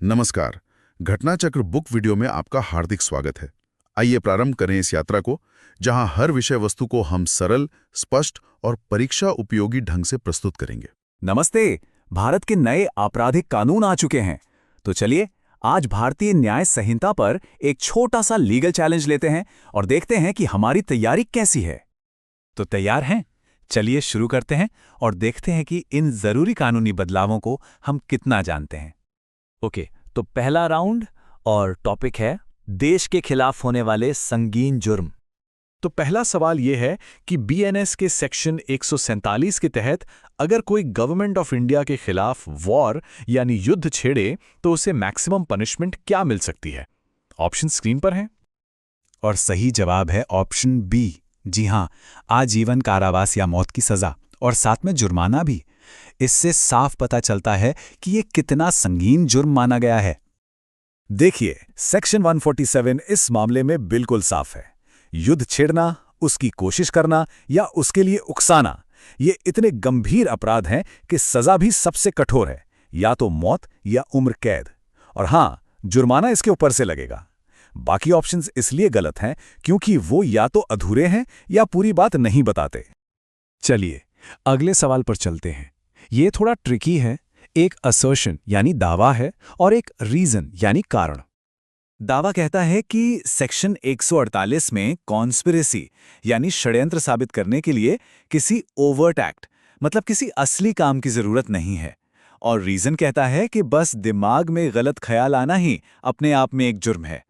नमस्कार। Ghatnachakra book video में आपका हार्दिक स्वागत है। आइए प्रारंभ करें इस यात्रा को, जहां हर विषय वस्तु को हम सरल, स्पष्ट और परीक्षा उपयोगी ढंग से प्रस्तुत करेंगे। नमस्ते। भारत के नए आपराधिक कानून आ चुके हैं, तो चलिए आज भारतीय न्याय संहिता पर एक छोटा सा लीगल चैलेंज लेते हैं और देखते हैं कि हमारी तैयारी कैसी है। तो तैयार हैं? चलिए शुरू करते हैं और देखते हैं कि इन जरूरी कानूनी बदलावों को हम कितना जानते हैं। ओके, तो पहला राउंड और टॉपिक है देश के खिलाफ होने वाले संगीन जुर्म। तो पहला सवाल यह है कि बीएनएस के सेक्शन 147 के तहत अगर कोई गवर्नमेंट ऑफ इंडिया के खिलाफ वॉर यानी युद्ध छेड़े तो उसे मैक्सिमम पनिशमेंट क्या मिल सकती है? ऑप्शन स्क्रीन पर हैं। और सही जवाब है ऑप्शन बी। जी हां, आजीवन कारावास या मौत की सजा और साथ में जुर्माना भी। इससे साफ पता चलता है कि ये कितना संगीन जुर्म माना गया है। देखिए, सेक्शन 147 इस मामले में बिल्कुल साफ है। युद्ध छेड़ना, उसकी कोशिश करना या उसके लिए उकसाना, ये इतने गंभीर अपराध हैं कि सजा भी सबसे कठोर है, या तो मौत या उम्र कैद। और हां, जुर्माना इसके ऊपर से लगेगा। बाकी ऑप्शंस इसलिए गलत हैं क्योंकि वो या तो अधूरे हैं या पूरी बात नहीं बताते। चलिए अगले सवाल पर चलते हैं। ये थोड़ा ट्रिकी है। एक असर्शन यानी दावा है और एक रीजन यानी कारण। दावा कहता है कि सेक्शन 148 में कॉन्स्पिरेसी यानी षड्यंत्र साबित करने के लिए किसी ओवर्ट एक्ट मतलब किसी असली काम की जरूरत नहीं है। और रीजन कहता है कि बस दिमाग में गलत ख्याल आना ही अपने आप में एक जुर्म है।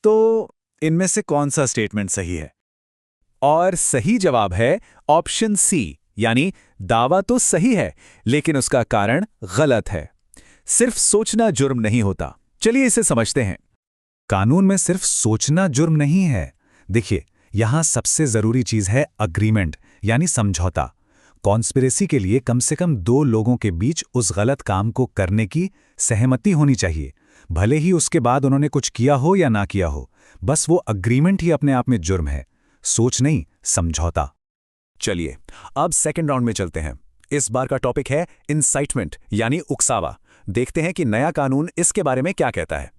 तो इनमें से कौन सा स्टेटमेंट सही है? और सही जवाब है ऑप्शन सी, यानी दावा तो सही है लेकिन उसका कारण गलत है। सिर्फ सोचना जुर्म नहीं होता। चलिए इसे समझते हैं। कानून में सिर्फ सोचना जुर्म नहीं है। देखिए, यहां सबसे जरूरी चीज है अग्रीमेंट यानी समझौता। कॉन्स्पिरेसी के लिए कम से कम दो लोगों के बीच उस गलत काम को करने की सहमति होनी चाहिए, भले ही उसके बाद उन्होंने कुछ किया हो या ना किया हो। बस वो अग्रीमेंट ही अपने आप में जुर्म है, सोच नहीं, समझौता। चलिए अब सेकंड राउंड में चलते हैं। इस बार का टॉपिक है इंसाइटमेंट यानी उकसावा। देखते हैं कि नया कानून इसके बारे में क्या कहता है।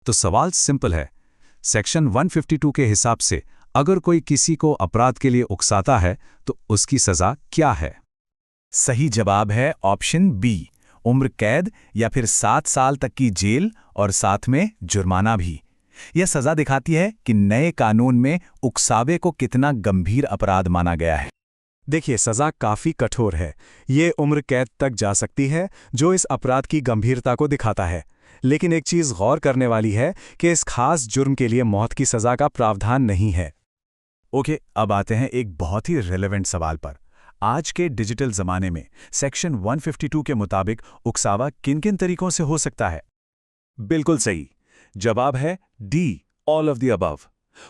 तो सवाल सिंपल है। सेक्शन 152 के हिसाब से अगर कोई किसी को अपराध के लिए उकसाता है तो उसकी सजा क्या है? सही जवाब है ऑप्शन बी, उम्र कैद या फिर 7 साल तक की जेल और साथ में जुर्माना भी। यह सजा दिखाती है कि नए कानून में उकसावे को कितना गंभीर अपराध माना गया है। देखिए, सजा काफी कठोर है। ये उम्र कैद तक जा सकती है, जो इस अपराध की गंभीरता को दिखाता है। लेकिन एक चीज गौर करने वाली है कि इस खास जुर्म के लिए मौत की सजा का प्रावधान नहीं है। ओके, अब आते हैं एक बहुत ही रेलेवेंट सवाल पर। आज के डिजिटल जमाने में सेक्शन 152 के मुताबिक उकसावा किन-किन तरीकों से हो सकता है? बिल्कुल सही जवाब है D, all of the above.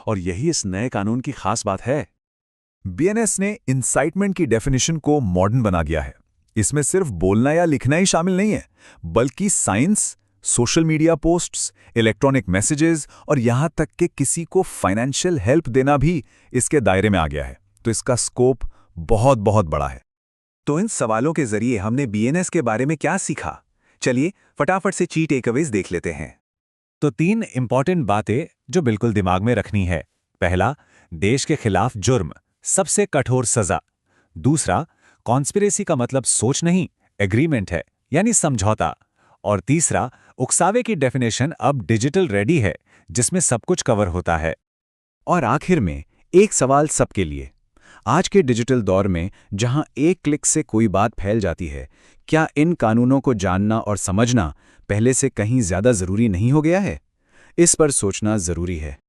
और यही इस नए कानून की खास बात है। बीएनएस ने इंसाइटमेंट की डेफिनेशन को मॉडर्न बना दिया है। इसमें सिर्फ बोलना या लिखना ही शामिल नहीं है, बल्कि science, social media posts, electronic messages और यहां तक कि किसी को फाइनेंशियल हेल्प देना भी इसके दायरे में आ गया है। तो इसका स्कोप बहुत बहुत बड़ा है। तो इन सवालों के जरिए हमने बीएनएस के बारे में क्या सीखा? चलिए फटाफट से की टेकअवेज देख लेते हैं। तो 3 इंपॉर्टेंट बातें जो बिल्कुल दिमाग में रखनी है। पहला, देश के खिलाफ जुर्म, सबसे कठोर सजा। दूसरा, कॉन्स्पिरेसी का मतलब सोच नहीं, एग्रीमेंट है यानी समझौता। और तीसरा, उकसावे की डेफिनेशन अब डिजिटल रेडी है, जिसमें सब कुछ कवर होता है। और आखिर में एक सवाल सबके लिए। आज के डिजिटल दौर में जहां एक क्लिक से कोई बात फैल जाती है, क्या इन कानूनों को जानना और समझना पहले से कहीं ज्यादा जरूरी नहीं हो गया है? इस पर सोचना जरूरी है।